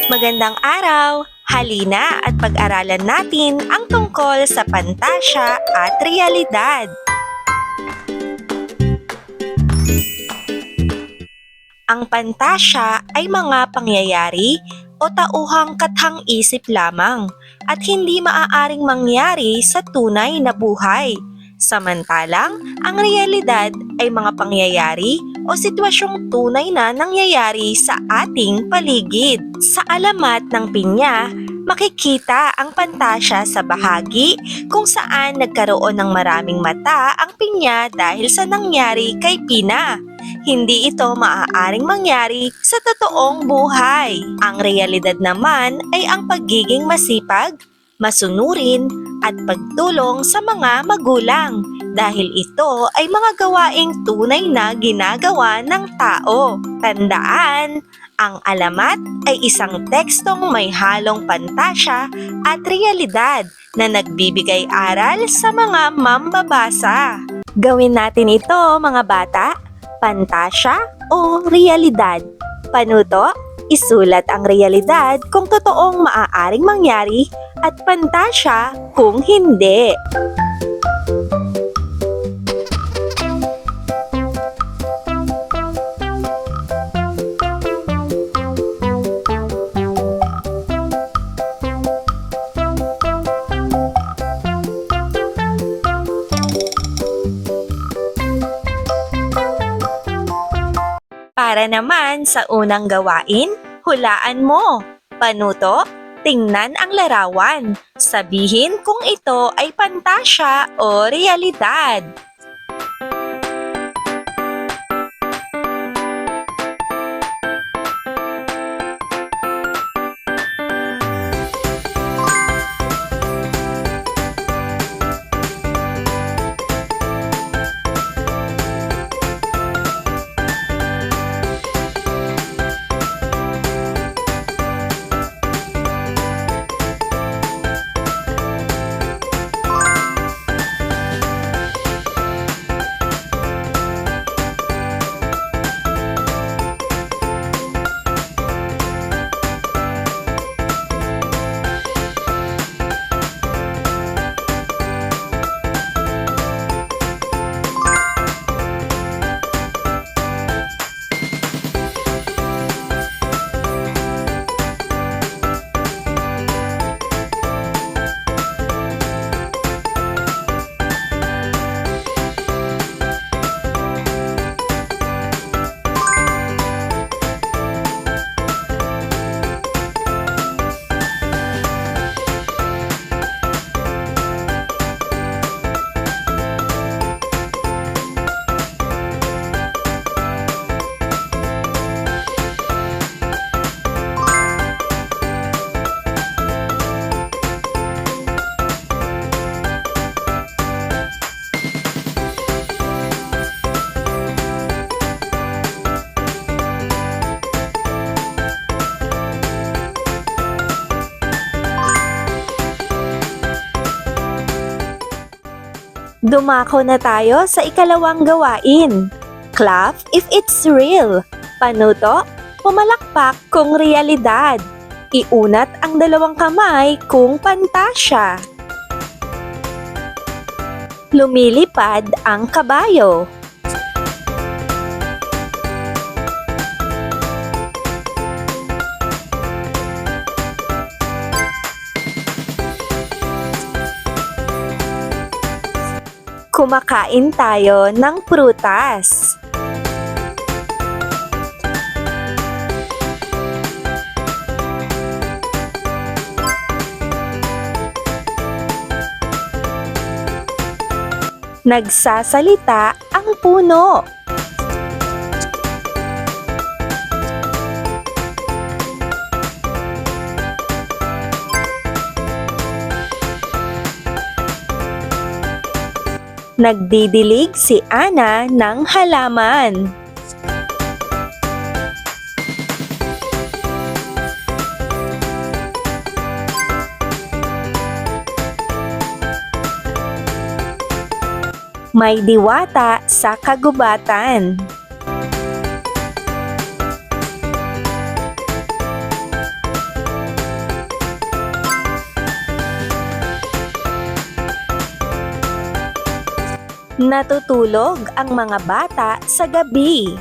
Magandang araw! Halina at pag-aralan natin ang tungkol sa pantasya at realidad. Ang pantasya ay mga pangyayari o tauhang kathang-isip lamang at hindi maaaring mangyari sa tunay na buhay. Samantalang, ang realidad ay mga pangyayari o sitwasyong tunay na nangyayari sa ating paligid. Sa alamat ng pinya, makikita ang pantasya sa bahagi kung saan nagkaroon ng maraming mata ang pinya dahil sa nangyari kay Pina. Hindi ito maaaring mangyari sa totoong buhay. Ang realidad naman ay ang pagiging masipag, masunurin at pagtulong sa mga magulang dahil ito ay mga gawaing tunay na ginagawa ng tao. Tandaan, ang alamat ay isang tekstong may halong pantasya at realidad na nagbibigay aral sa mga mambabasa. Gawin natin ito mga bata, pantasya o realidad. Panuto, isulat ang realidad kung totoong maaaring mangyari at pantasya kung hindi. Para naman sa unang gawain, hulaan mo. Panuto, tingnan ang larawan. Sabihin kung ito ay pantasya o realidad. Dumako na tayo sa ikalawang gawain. Clap if it's real. Panuto, pumalakpak kung realidad. Iunat ang dalawang kamay kung pantasya. Lumilipad ang kabayo. Kumakain tayo ng prutas. Nagsasalita ang puno. Nagdidilig si Ana ng halaman. May diwata sa kagubatan. Natutulog ang mga bata sa gabi.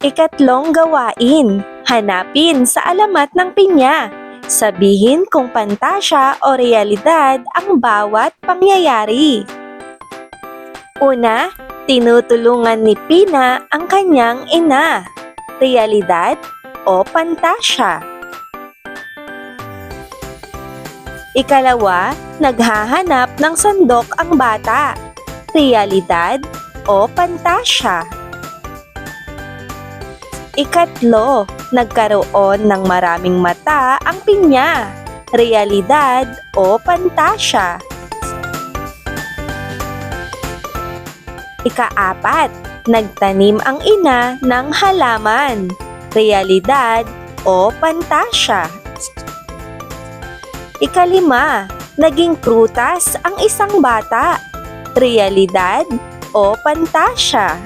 Ikatlong gawain, hanapin sa alamat ng pinya. Sabihin kung pantasya o realidad ang bawat pangyayari. Una, tinutulungan ni Pina ang kanyang ina. Realidad o pantasya? Ikalawa, naghahanap ng sandok ang bata. Realidad o pantasya? Ikatlo, nagkaroon ng maraming mata ang pinya. Realidad o pantasya? Ikaapat, nagtanim ang ina ng halaman. Realidad o pantasya? Ikalima, naging prutas ang isang bata. Realidad o pantasya?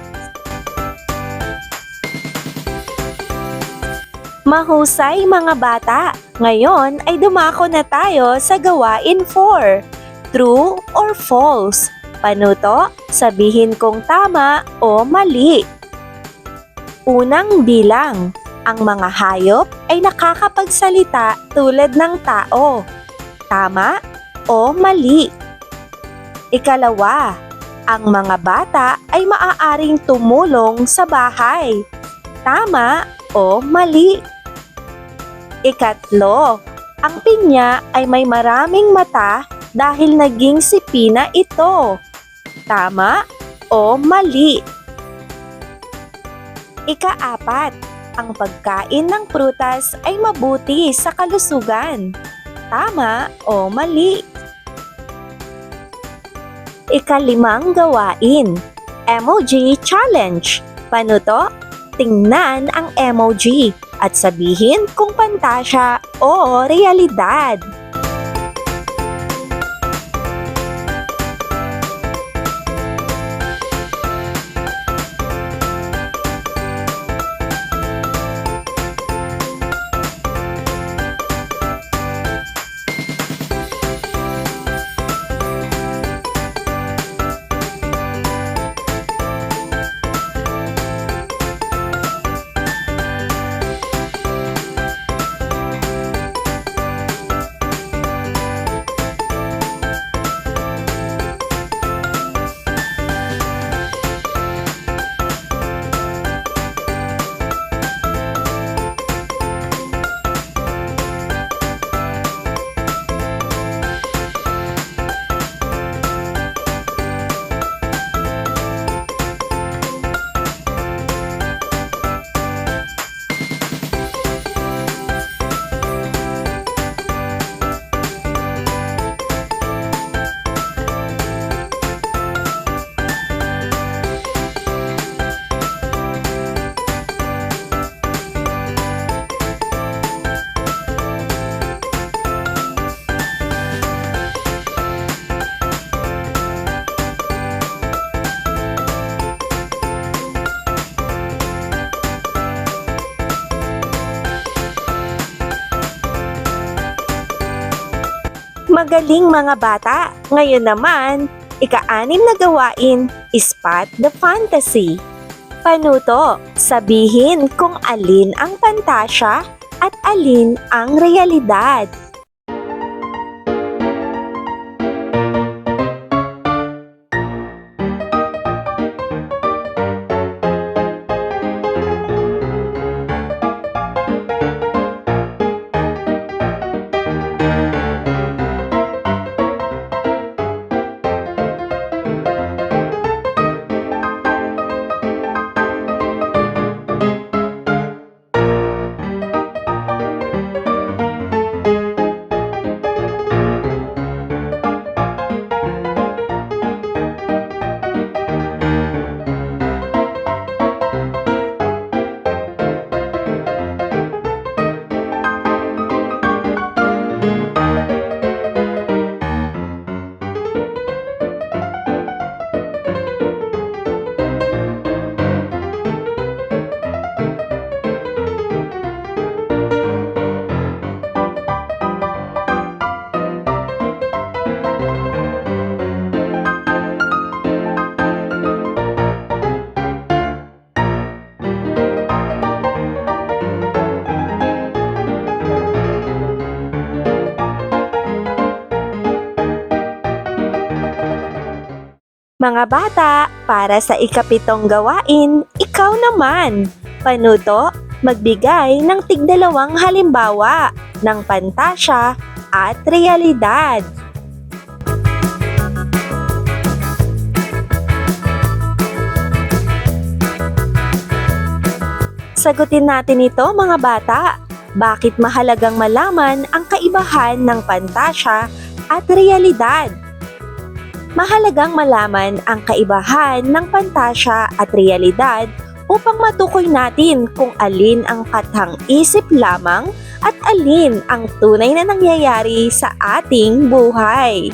Mahusay mga bata! Ngayon ay dumako na tayo sa gawain 4. True or false? Panuto, sabihin kong tama o mali. Unang bilang, ang mga hayop ay nakakapagsalita tulad ng tao. Tama o mali? Ikalawa, ang mga bata ay maaaring tumulong sa bahay. Tama o mali? Ikatlo, ang pinya ay may maraming mata dahil naging si Pina ito. Tama o mali? Ikaapat, ang pagkain ng prutas ay mabuti sa kalusugan. Tama o mali? Ikalimang gawain, emoji challenge. Panuto, tingnan ang emoji at sabihin kung pantasya o realidad. Magaling mga bata! Ngayon naman, ika-6 na gawain, spot the fantasy. Panuto, sabihin kung alin ang pantasya at alin ang realidad. Mga bata, para sa ikapitong gawain, ikaw naman. Panuto, magbigay ng tigdalawang halimbawa ng pantasya at realidad. Sagutin natin ito mga bata. Bakit mahalagang malaman ang kaibahan ng pantasya at realidad? Mahalagang malaman ang kaibahan ng pantasya at realidad upang matukoy natin kung alin ang kathang-isip lamang at alin ang tunay na nangyayari sa ating buhay.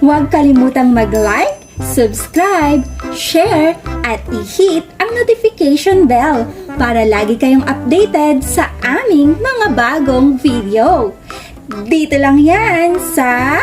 Huwag kalimutang mag-like, subscribe, share, at i-hit ang notification bell para lagi kayong updated sa aming mga bagong video. Dito lang yan sa